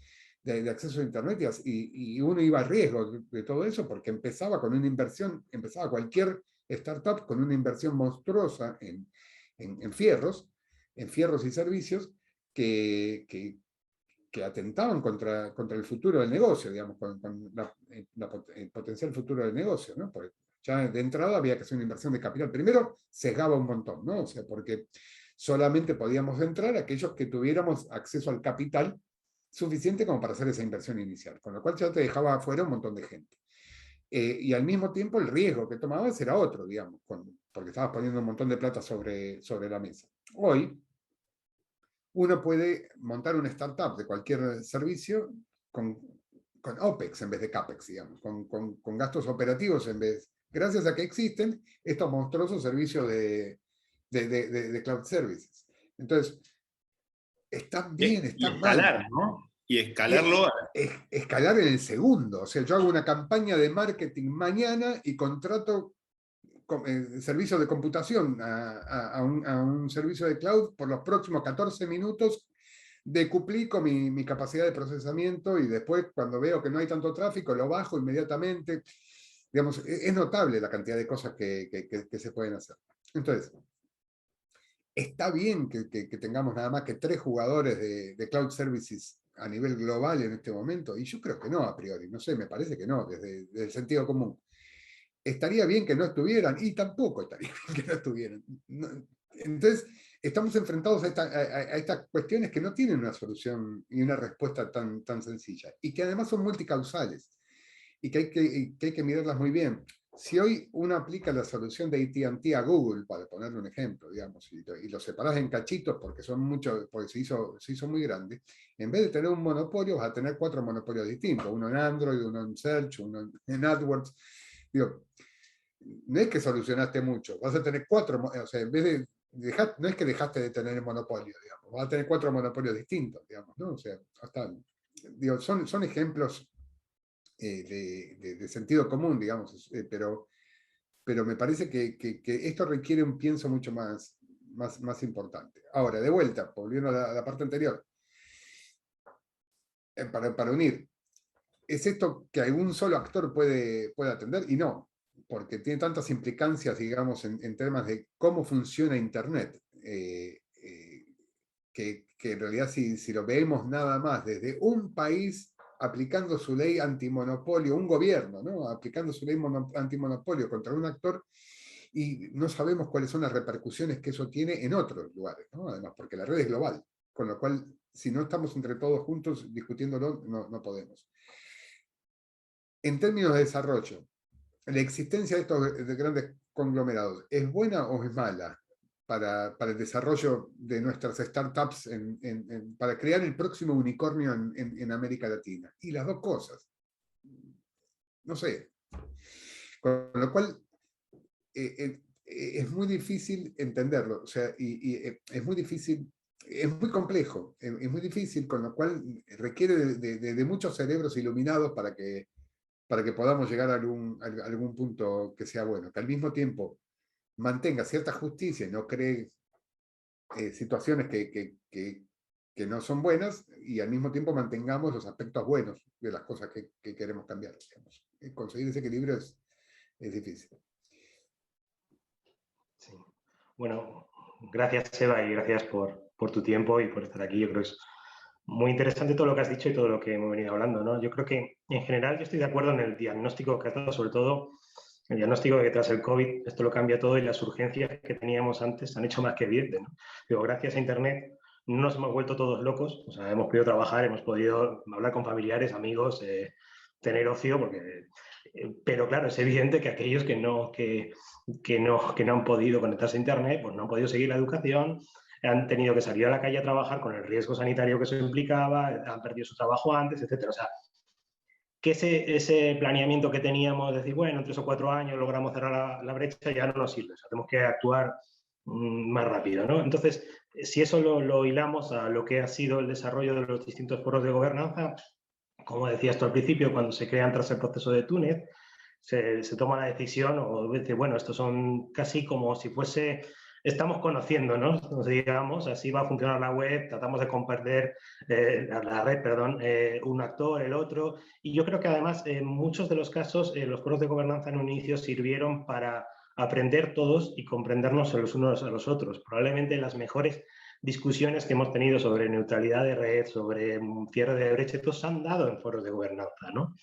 Speaker 2: acceso a Internet y uno iba a riesgo de todo eso porque empezaba con una inversión, empezaba cualquier startup con una inversión monstruosa en fierros y servicios que atentaban contra el futuro del negocio, digamos, con el potencial futuro del negocio, ¿no? Porque ya de entrada había que hacer una inversión de capital. Primero, sesgaba un montón, ¿no? O sea, porque solamente podíamos entrar aquellos que tuviéramos acceso al capital suficiente como para hacer esa inversión inicial, con lo cual ya te dejaba afuera un montón de gente. Y al mismo tiempo el riesgo que tomabas era otro, digamos, porque estabas poniendo un montón de plata sobre la mesa. Hoy, uno puede montar una startup de cualquier servicio con OPEX en vez de CAPEX, digamos, con gastos operativos en vez, gracias a que existen estos monstruosos servicios de cloud services. Entonces, están bien, están
Speaker 3: escalar,
Speaker 2: mal.
Speaker 3: ¿no? Y escalarlo.
Speaker 2: Escalar en el segundo. O sea, yo hago una campaña de marketing mañana y contrato servicio de computación a un servicio de cloud por los próximos 14 minutos, decuplico mi capacidad de procesamiento y después cuando veo que no hay tanto tráfico lo bajo inmediatamente. Digamos, es notable la cantidad de cosas que se pueden hacer. Entonces, está bien que tengamos nada más que 3 jugadores de cloud services a nivel global en este momento, y yo creo que no a priori, no sé, me parece que no, desde el sentido común. Estaría bien que no estuvieran, y tampoco estaría bien que no estuvieran. Entonces, estamos enfrentados a estas cuestiones que no tienen una solución y una respuesta tan sencilla, y que además son multicausales, y que hay que mirarlas muy bien. Si hoy uno aplica la solución de AT&T a Google, para ponerle un ejemplo, digamos, y lo separas en cachitos porque son muchos, porque se hizo muy grande, en vez de tener un monopolio, vas a tener 4 monopolios distintos, uno en Android, uno en Search, uno en AdWords. Digo, no es que solucionaste mucho, vas a tener 4, o sea, en vez de no es que dejaste de tener el monopolio, digamos, vas a tener 4 monopolios distintos, digamos, ¿no? O sea, digo, son ejemplos de sentido común, digamos, pero me parece que esto requiere un pienso mucho más importante. Ahora, de vuelta, volviendo a la parte anterior, para unir, ¿es esto que algún solo actor puede atender? Y no, porque tiene tantas implicancias, digamos, en temas de cómo funciona Internet, que en realidad si lo vemos nada más desde un país aplicando su ley antimonopolio, un gobierno, ¿no? Aplicando su ley antimonopolio contra un actor, y no sabemos cuáles son las repercusiones que eso tiene en otros lugares, ¿no? Además, porque la red es global, con lo cual, si no estamos entre todos juntos discutiéndolo, no podemos. En términos de desarrollo, ¿la existencia de estos grandes conglomerados es buena o es mala para el desarrollo de nuestras startups, para crear el próximo unicornio en América Latina? Y las dos cosas. No sé. Con lo cual, es muy difícil entenderlo. O sea, es muy difícil, es muy complejo, es muy difícil, con lo cual requiere de muchos cerebros iluminados para que podamos llegar a algún punto que sea bueno, que al mismo tiempo mantenga cierta justicia y no cree situaciones que no son buenas, y al mismo tiempo mantengamos los aspectos buenos de las cosas que queremos cambiar. Digamos. Conseguir ese equilibrio es difícil.
Speaker 4: Sí. Bueno, gracias, Eva, y gracias por tu tiempo y por estar aquí. Yo creo que es muy interesante todo lo que has dicho y todo lo que hemos venido hablando, ¿no? Yo creo que, en general, yo estoy de acuerdo en el diagnóstico que has dado, sobre todo el diagnóstico de que tras el COVID esto lo cambia todo y las urgencias que teníamos antes han hecho más que evidentes, ¿no? Digo, gracias a Internet no nos hemos vuelto todos locos, o sea, hemos podido trabajar, hemos podido hablar con familiares, amigos, tener ocio, porque... pero claro, es evidente que aquellos que no han podido conectarse a Internet, pues no han podido seguir la educación, han tenido que salir a la calle a trabajar con el riesgo sanitario que eso implicaba, han perdido su trabajo antes, etc. O sea, que ese planeamiento que teníamos, de decir, bueno, en 3 o 4 años logramos cerrar la brecha, ya no nos sirve. O sea, tenemos que actuar más rápido, ¿no? Entonces, si eso lo hilamos a lo que ha sido el desarrollo de los distintos foros de gobernanza, como decías tú al principio, cuando se crean tras el proceso de Túnez, se toma la decisión o dice, bueno, estos son casi como si fuese, estamos conociéndonos, digamos, así va a funcionar la web, tratamos de comprender la red, perdón, un actor, el otro, y yo creo que además en muchos de los casos los foros de gobernanza en un inicio sirvieron para aprender todos y comprendernos los unos a los otros. Probablemente las mejores discusiones que hemos tenido sobre neutralidad de red, sobre cierre de brechas, se han dado en foros de gobernanza, ¿no?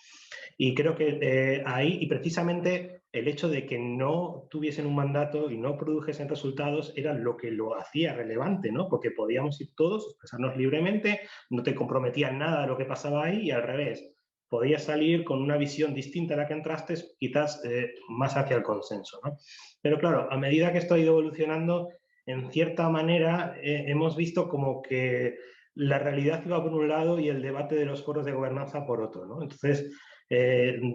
Speaker 4: Y creo que ahí, y precisamente el hecho de que no tuviesen un mandato y no produjesen resultados era lo que lo hacía relevante, ¿no? Porque podíamos ir todos, expresarnos libremente, no te comprometían nada de lo que pasaba ahí, y al revés. podías salir con una visión distinta a la que entraste, quizás más hacia el consenso, ¿no? Pero claro, a medida que esto ha ido evolucionando, en cierta manera hemos visto como que la realidad iba por un lado y el debate de los foros de gobernanza por otro, ¿no? Entonces,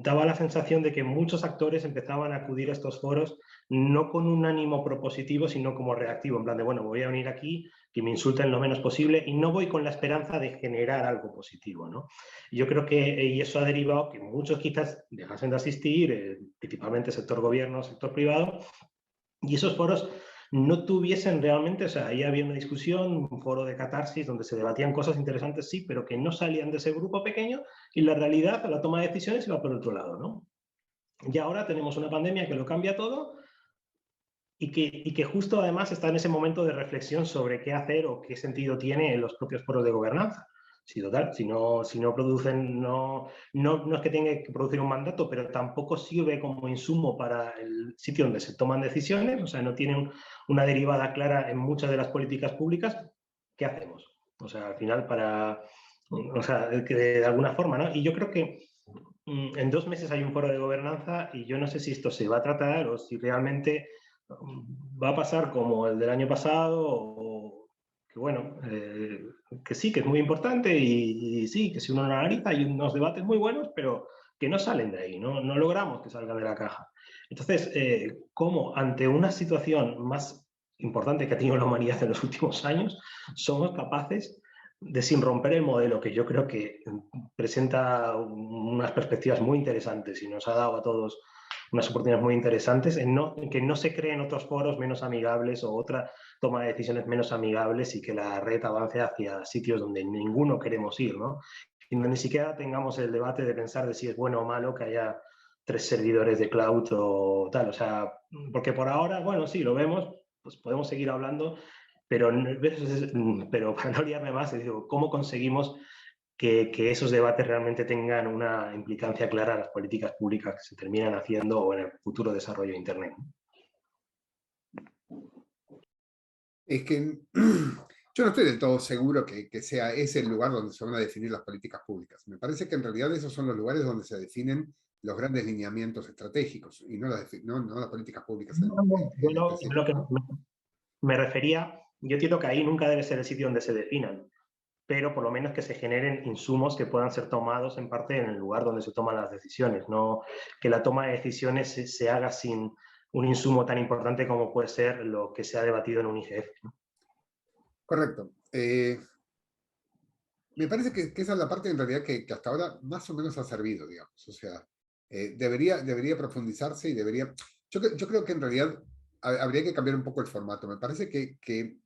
Speaker 4: daba la sensación de que muchos actores empezaban a acudir a estos foros no con un ánimo propositivo, sino como reactivo, en plan de, bueno, voy a venir aquí, que me insulten lo menos posible y no voy con la esperanza de generar algo positivo, ¿no? Yo creo que y eso ha derivado que muchos quizás dejasen de asistir, principalmente sector gobierno, sector privado, y esos foros no tuviesen realmente, o sea, ahí había una discusión, un foro de catarsis donde se debatían cosas interesantes, sí, pero que no salían de ese grupo pequeño y la realidad, la toma de decisiones iba por otro lado, ¿no? Y ahora tenemos una pandemia que lo cambia todo y que justo además está en ese momento de reflexión sobre qué hacer o qué sentido tiene en los propios foros de gobernanza. Si, total, si no producen, no es que tenga que producir un mandato, pero tampoco sirve como insumo para el sitio donde se toman decisiones, o sea, no tienen una derivada clara en muchas de las políticas públicas, ¿qué hacemos? O sea, al final o sea, que de alguna forma, ¿no? Y yo creo que en 2 meses hay un foro de gobernanza y yo no sé si esto se va a tratar o si realmente va a pasar como el del año pasado, o que bueno, que sí, que es muy importante y sí, que si uno lo analiza hay unos debates muy buenos, pero que no salen de ahí, no logramos que salgan de la caja. Entonces, ¿cómo ante una situación más importante que ha tenido la humanidad en los últimos años somos capaces de, sin romper el modelo, que yo creo que presenta unas perspectivas muy interesantes y nos ha dado a todos unas oportunidades muy interesantes, en que no se creen otros foros menos amigables o otra toma de decisiones menos amigables y que la red avance hacia sitios donde ninguno queremos ir, ¿no? Y donde ni siquiera tengamos el debate de pensar de si es bueno o malo que haya 3 servidores de cloud o tal, o sea, porque por ahora, bueno, sí, lo vemos, pues podemos seguir hablando, pero para no liarme más, digo, ¿cómo conseguimos que esos debates realmente tengan una implicancia clara en las políticas públicas que se terminan haciendo o en el futuro desarrollo de Internet?
Speaker 2: Es que yo no estoy del todo seguro que sea ese el lugar donde se van a definir las políticas públicas. Me parece que en realidad esos son los lugares donde se definen los grandes lineamientos estratégicos y no las políticas públicas en
Speaker 4: Bueno,
Speaker 2: específico.
Speaker 4: lo que me refería, yo entiendo que ahí nunca debe ser el sitio donde se definan, pero por lo menos que se generen insumos que puedan ser tomados en parte en el lugar donde se toman las decisiones, no que la toma de decisiones se haga sin un insumo tan importante como puede ser lo que se ha debatido en un IGF, ¿no?
Speaker 2: Correcto. Me parece que esa es la parte en realidad que hasta ahora más o menos ha servido, digamos. O sea, debería profundizarse y debería... Yo creo que en realidad habría que cambiar un poco el formato. Me parece que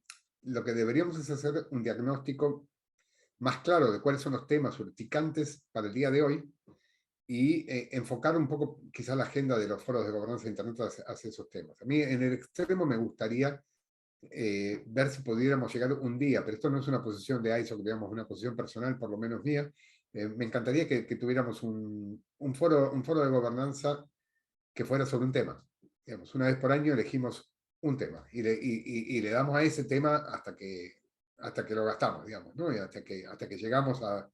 Speaker 2: lo que deberíamos es hacer un diagnóstico más claro de cuáles son los temas urticantes para el día de hoy y enfocar un poco quizás la agenda de los foros de gobernanza de Internet hacia esos temas. A mí en el extremo me gustaría ver si pudiéramos llegar un día, pero esto no es una posición de ISO, digamos, una posición personal, por lo menos mía. Me encantaría que tuviéramos un foro de gobernanza que fuera sobre un tema. Digamos, una vez por año elegimos un tema y le damos a ese tema hasta que lo gastamos, digamos, ¿no? Y hasta que llegamos a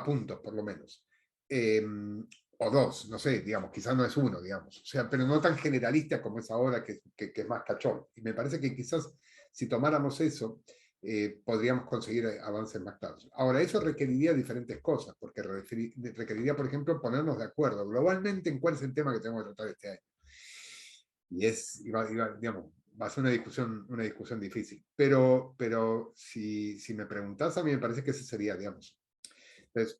Speaker 2: puntos, por lo menos. O 2, no sé, digamos, quizás no es 1, digamos, o sea, pero no tan generalista como es ahora, que es más cachón. Y me parece que quizás si tomáramos eso, podríamos conseguir avances más claros. Ahora, eso requeriría diferentes cosas, porque requeriría, por ejemplo, ponernos de acuerdo globalmente en cuál es el tema que tenemos que tratar este año. Y digamos, va a ser una discusión difícil. Pero si me preguntás, a mí me parece que ese sería, digamos. Entonces,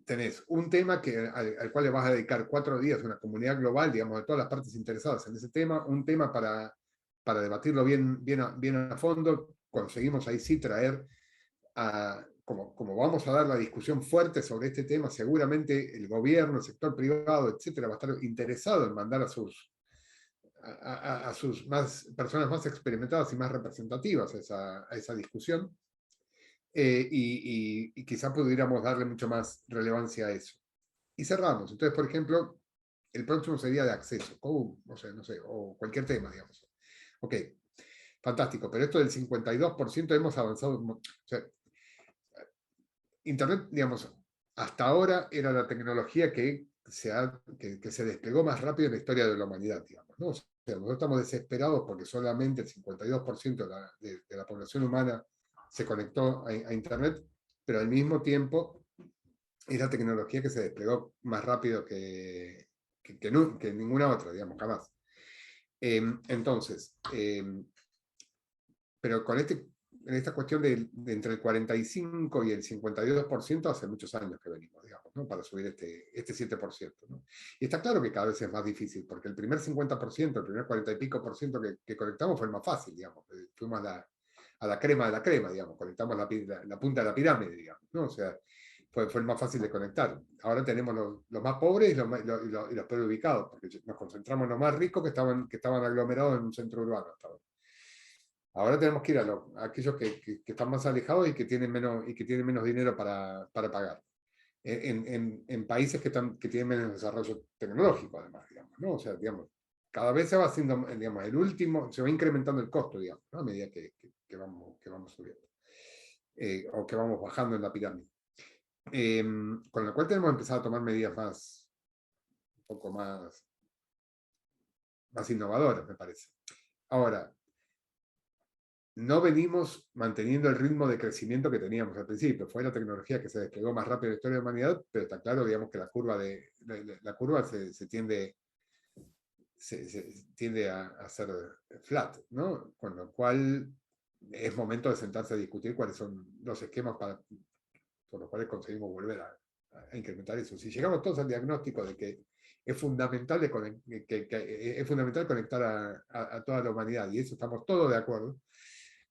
Speaker 2: tenés un tema al cual le vas a dedicar 4 días, una comunidad global, digamos, de todas las partes interesadas en ese tema, un tema para debatirlo bien a fondo. Conseguimos ahí sí traer, como vamos a dar la discusión fuerte sobre este tema, seguramente el gobierno, el sector privado, etcétera, va a estar interesado en mandar a sus personas más experimentadas y más representativas a esa discusión. Y quizá pudiéramos darle mucho más relevancia a eso. Y cerramos. Entonces, por ejemplo, el próximo sería de acceso, o cualquier tema, digamos. Ok, fantástico, pero esto del 52% hemos avanzado. O sea, Internet, digamos, hasta ahora era la tecnología que se desplegó más rápido en la historia de la humanidad, digamos, ¿no? O sea, nosotros estamos desesperados porque solamente el 52% de la población humana se conectó a Internet, pero al mismo tiempo es la tecnología que se desplegó más rápido que ninguna otra, digamos, jamás. Entonces, pero en esta cuestión de entre el 45 y el 52% hace muchos años que venimos, digamos, ¿no? Para subir este 7%, ¿no? Y está claro que cada vez es más difícil, porque el primer 50%, el primer 40 y pico por ciento que conectamos fue el más fácil, digamos. Fuimos a la crema de la crema, digamos, conectamos la punta de la pirámide, digamos, ¿no? O sea, fue el más fácil de conectar. Ahora tenemos los más pobres y los peor ubicados, porque nos concentramos en los más ricos que estaban aglomerados en un centro urbano hasta ahora. Ahora tenemos que ir a aquellos que están más alejados y que tienen menos dinero para pagar. En países que tienen menos desarrollo tecnológico, además, digamos, ¿no? O sea, digamos, cada vez se va haciendo, digamos, se va incrementando el costo, digamos, ¿no? A medida que vamos subiendo. O que vamos bajando en la pirámide. Con lo cual tenemos que empezar a tomar medidas un poco más innovadoras, me parece. Ahora, no venimos manteniendo el ritmo de crecimiento que teníamos al principio. Fue la tecnología que se desplegó más rápido en la historia de la humanidad, pero está claro, digamos, que la curva se tiende a ser flat, ¿no? Con lo cual es momento de sentarse a discutir cuáles son los esquemas por los cuales conseguimos volver a incrementar eso. Si llegamos todos al diagnóstico de que es fundamental, es fundamental conectar a toda la humanidad, y eso estamos todos de acuerdo,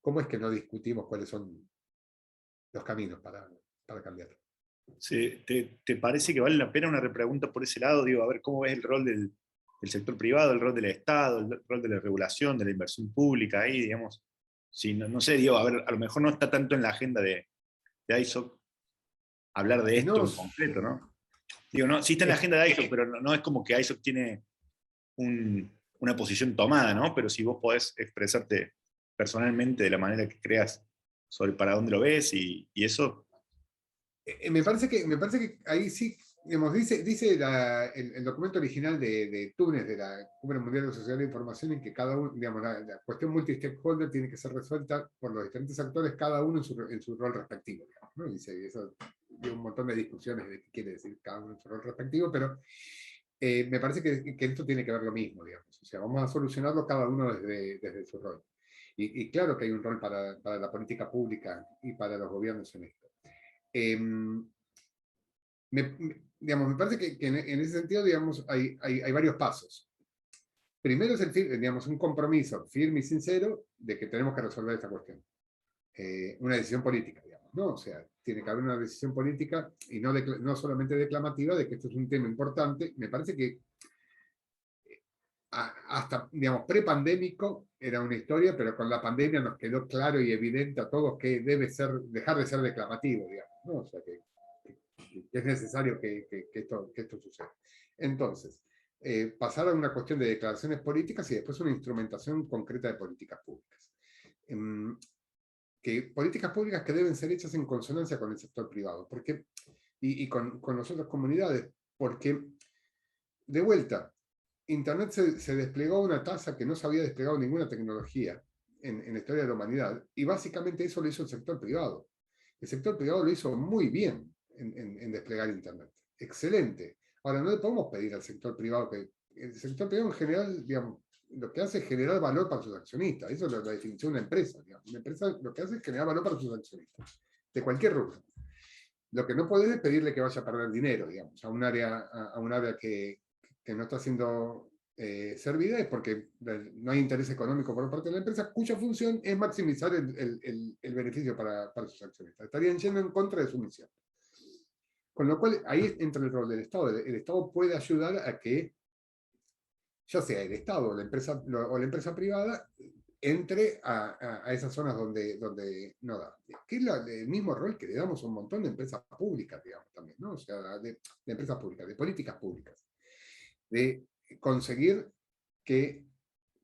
Speaker 2: ¿cómo es que no discutimos cuáles son los caminos para cambiar?
Speaker 3: Sí, ¿te parece que vale la pena una repregunta por ese lado? Digo, a ver, ¿cómo ves el rol del sector privado, el rol del Estado, el rol de la regulación, de la inversión pública ahí, digamos? Si no sé, digo, a ver, a lo mejor no está tanto en la agenda de ISOC hablar de esto en concreto, ¿no? Digo, no, sí está en la agenda de ISOC, pero no es como que ISOC tiene una posición tomada, ¿no? Pero si vos podés expresarte personalmente de la manera que creas sobre para dónde lo ves y eso.
Speaker 2: Me parece que ahí sí, digamos, dice el documento original de Túnez, de la Cumbre Mundial de Sociedad de Información, en que cada uno, digamos, la cuestión multi-stakeholder tiene que ser resuelta por los diferentes actores, cada uno en su rol respectivo, digamos, ¿no? Dice, eso dio un montón de discusiones de qué quiere decir cada uno en su rol respectivo, pero me parece que esto tiene que ver lo mismo, digamos. O sea, vamos a solucionarlo cada uno desde su rol. Y claro que hay un rol para la política pública y para los gobiernos en esto. Digamos, me parece que en ese sentido, digamos, hay varios pasos. Primero es digamos, un compromiso firme y sincero de que tenemos que resolver esta cuestión. Una decisión política, digamos, ¿no? O sea, tiene que haber una decisión política y no solamente declamativa de que esto es un tema importante. Me parece que hasta, digamos, prepandémico era una historia, pero con la pandemia nos quedó claro y evidente a todos que debe dejar de ser declamativo, digamos, ¿no? O sea, que es necesario que esto suceda. Entonces, pasar a una cuestión de declaraciones políticas y después una instrumentación concreta de políticas públicas. Políticas públicas que deben ser hechas en consonancia con el sector privado y con las otras comunidades, porque, de vuelta, Internet se desplegó a una tasa que no se había desplegado ninguna tecnología en la historia de la humanidad, y básicamente eso lo hizo el sector privado. El sector privado lo hizo muy bien en desplegar Internet. Excelente. Ahora, no le podemos pedir al sector privado el sector privado en general, digamos, lo que hace es generar valor para sus accionistas. Eso es la definición de una empresa. Digamos. Una empresa lo que hace es generar valor para sus accionistas, de cualquier rubro. Lo que no puede es pedirle que vaya a perder dinero, digamos, a un área que no está siendo servida, es porque no hay interés económico por parte de la empresa, cuya función es maximizar el beneficio para sus accionistas. Estarían yendo en contra de su misión. Con lo cual, ahí entra el rol del Estado. El Estado puede ayudar a que, ya sea el Estado o la empresa privada, entre a esas zonas donde no da. Que es el mismo rol que le damos a un montón de empresas públicas, digamos, también, ¿no? O sea, de empresas públicas, de políticas públicas. De conseguir que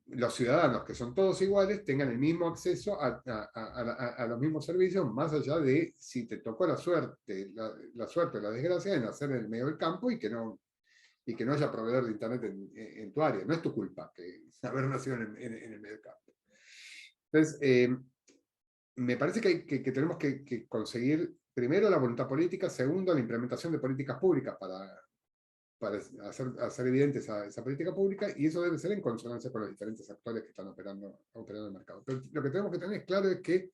Speaker 2: los ciudadanos, que son todos iguales, tengan el mismo acceso a los mismos servicios, más allá de si te tocó la suerte o la desgracia de nacer en el medio del campo y que no haya proveedor de internet en tu área. No es tu culpa que haber nacido en el medio del campo. Entonces, me parece que tenemos que conseguir, primero, la voluntad política, segundo, la implementación de políticas públicas para hacer evidente esa política pública, y eso debe ser en consonancia con los diferentes actores que están operando el mercado. Pero lo que tenemos que tener claro es que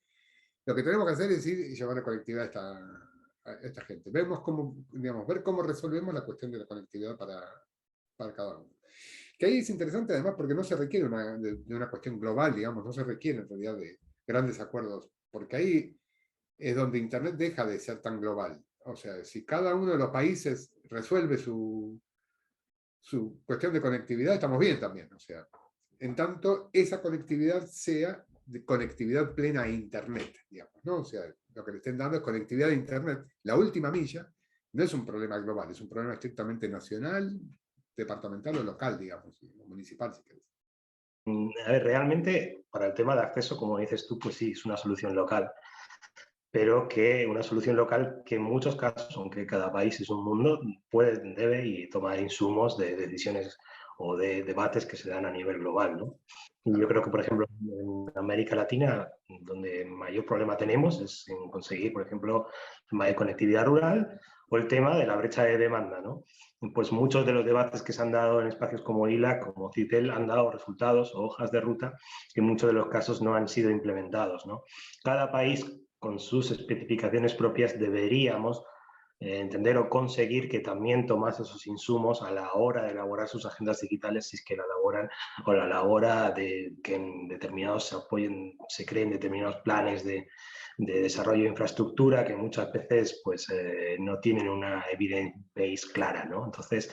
Speaker 2: lo que tenemos que hacer es ir y llevar la conectividad a esta gente. Ver cómo resolvemos la cuestión de la conectividad para cada uno. Que ahí es interesante además porque no se requiere de una cuestión global, digamos, no se requiere en realidad de grandes acuerdos, porque ahí es donde Internet deja de ser tan global. O sea, si cada uno de los países resuelve su cuestión de conectividad, estamos bien también. O sea, en tanto esa conectividad sea de conectividad plena a Internet, digamos, ¿no? O sea, lo que le estén dando es conectividad a Internet. La última milla no es un problema global, es un problema estrictamente nacional, departamental o local, digamos, o municipal, si querés.
Speaker 4: A ver, realmente, para el tema de acceso, como dices tú, pues sí, es una solución local, pero que una solución local que en muchos casos, aunque cada país es un mundo, puede, debe y tomar insumos de decisiones o de debates que se dan a nivel global, ¿no? Y yo creo que, por ejemplo, en América Latina, donde mayor problema tenemos es en conseguir, por ejemplo, el tema de conectividad rural o el tema de la brecha de demanda, ¿no? Pues muchos de los debates que se han dado en espacios como ILA, como CITEL, han dado resultados o hojas de ruta que en muchos de los casos no han sido implementados, ¿no? Cada país, con sus especificaciones propias, deberíamos entender o conseguir que también tomase esos insumos a la hora de elaborar sus agendas digitales, si es que la elaboran, o a la hora de que en determinados se creen determinados planes de desarrollo de infraestructura que muchas veces pues, no tienen una evidence base clara, ¿no? Entonces,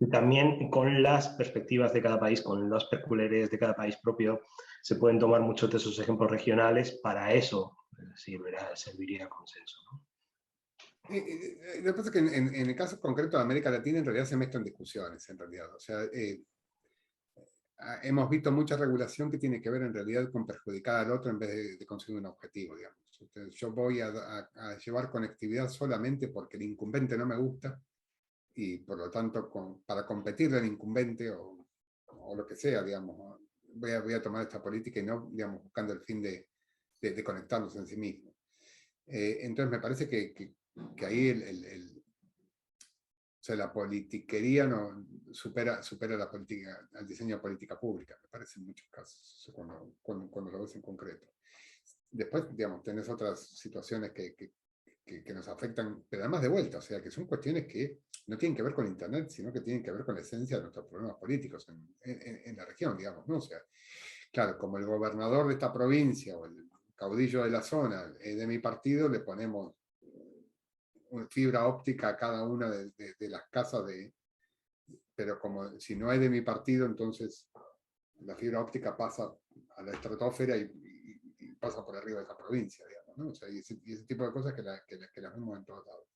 Speaker 4: también con las perspectivas de cada país, con las peculiaridades de cada país propio, se pueden tomar muchos de esos ejemplos regionales. Para eso serviría consenso, ¿no?
Speaker 2: Lo que pasa es que en el caso concreto de América Latina en realidad se mezclan discusiones, en realidad. O sea, hemos visto mucha regulación que tiene que ver en realidad con perjudicar al otro en vez de conseguir un objetivo, digamos. Entonces, yo voy a llevar conectividad solamente porque el incumbente no me gusta y por lo tanto para competirle al incumbente o lo que sea, digamos, voy a tomar esta política y no, digamos, buscando el fin de conectarnos en sí mismo. Entonces me parece que ahí o sea, la politiquería no supera la política, al diseño de política pública, me parece en muchos casos, cuando lo ves en concreto. Después, digamos, tenés otras situaciones que nos afectan, pero además de vuelta, o sea, que son cuestiones que no tienen que ver con Internet, sino que tienen que ver con la esencia de nuestros problemas políticos en la región, digamos, ¿no? O sea, claro, como el gobernador de esta provincia o el caudillo de la zona es de mi partido, le ponemos fibra óptica a cada una de las casas, pero como si no es de mi partido, entonces la fibra óptica pasa a la estratosfera y pasa por arriba de esa provincia, digamos, ¿no? O sea, y ese tipo de cosas que las vemos en todos lados.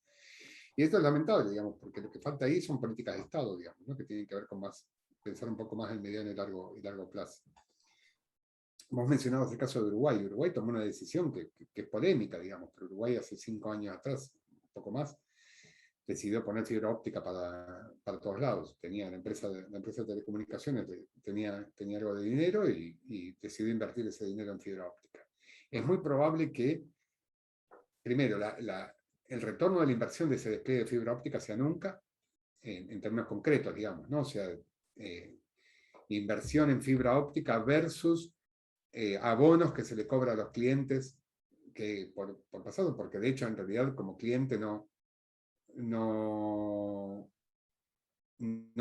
Speaker 2: Y esto es lamentable, digamos, porque lo que falta ahí son políticas de Estado, digamos, ¿no? Que tienen que ver con pensar un poco más en mediano y largo plazo. Hemos mencionado el caso de Uruguay. Uruguay tomó una decisión que es polémica, digamos, pero Uruguay hace 5 años atrás, un poco más, decidió poner fibra óptica para todos lados. Tenía la empresa de telecomunicaciones, tenía algo de dinero y decidió invertir ese dinero en fibra óptica. Es muy probable que, primero, el retorno de la inversión de ese despliegue de fibra óptica sea nunca, en términos concretos, digamos, ¿no? O sea, inversión en fibra óptica versus abonos que se le cobra a los clientes por pasado, porque de hecho en realidad como cliente no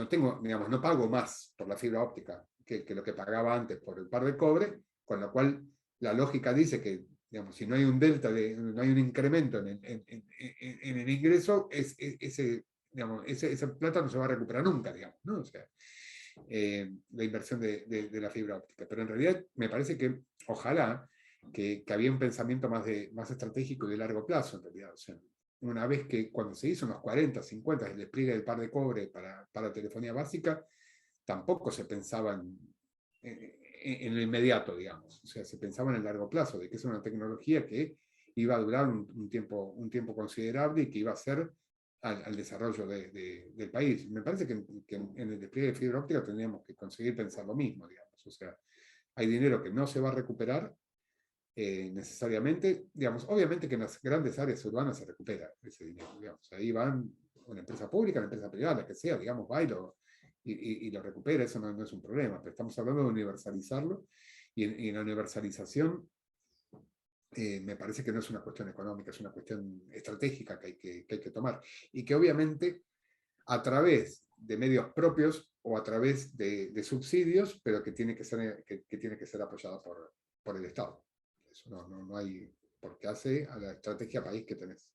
Speaker 2: tengo, digamos, no pago más por la fibra óptica que lo que pagaba antes por el par de cobre, con lo cual la lógica dice que, digamos, si no hay un delta, no hay un incremento en el ingreso, ese plata no se va a recuperar nunca, digamos, ¿no? O sea, la inversión de la fibra óptica. Pero en realidad me parece que ojalá que había un pensamiento más estratégico y de largo plazo, en realidad. O sea, una vez que cuando se hizo en los 40, 50, el despliegue del par de cobre para telefonía básica, tampoco se pensaba en lo inmediato, digamos. O sea, se pensaba en el largo plazo, de que es una tecnología que iba a durar un tiempo considerable y que iba a ser al desarrollo del país. Me parece que en el despliegue de fibra óptica tendríamos que conseguir pensar lo mismo, digamos. O sea, hay dinero que no se va a recuperar necesariamente, digamos, obviamente que en las grandes áreas urbanas se recupera ese dinero, digamos. Ahí van una empresa pública, una empresa privada, la que sea, digamos, va y lo recupera, eso no es un problema, pero estamos hablando de universalizarlo, y en la universalización me parece que no es una cuestión económica, es una cuestión estratégica que hay que tomar, y que obviamente a través de medios propios o a través de subsidios, pero que tiene que ser apoyado por el Estado. Eso no hay, porque hace a la estrategia país que tenés.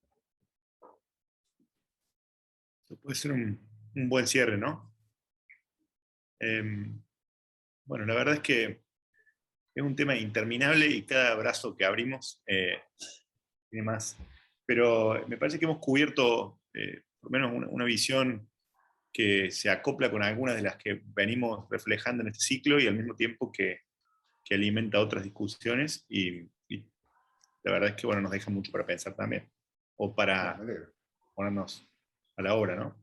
Speaker 3: Puede ser un buen cierre, ¿no? Bueno, la verdad es que es un tema interminable y cada brazo que abrimos tiene más. Pero me parece que hemos cubierto por lo menos una visión que se acopla con algunas de las que venimos reflejando en este ciclo y al mismo tiempo que alimenta otras discusiones y la verdad es que bueno, nos deja mucho para pensar también o para ponernos a la obra, ¿no?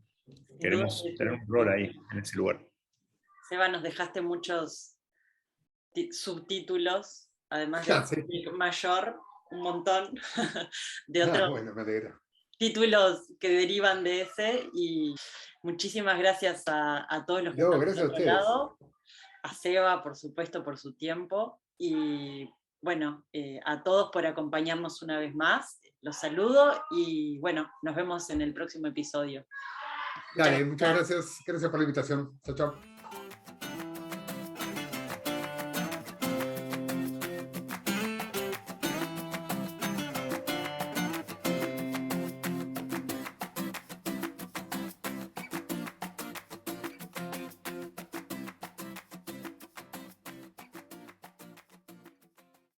Speaker 3: Queremos tener un rol ahí, en ese lugar.
Speaker 1: Seba, nos dejaste muchos subtítulos, además de
Speaker 2: Sí.
Speaker 1: mayor, un montón de otros
Speaker 2: bueno, me alegro.
Speaker 1: títulos que derivan de ese, y muchísimas gracias a todos los que están
Speaker 2: Gracias
Speaker 1: del otro lado, a Seba, por supuesto, por su tiempo, y bueno, a todos por acompañarnos una vez más. Los saludo y bueno, nos vemos en el próximo episodio.
Speaker 2: Dale, muchas gracias por la invitación. Chao, chao.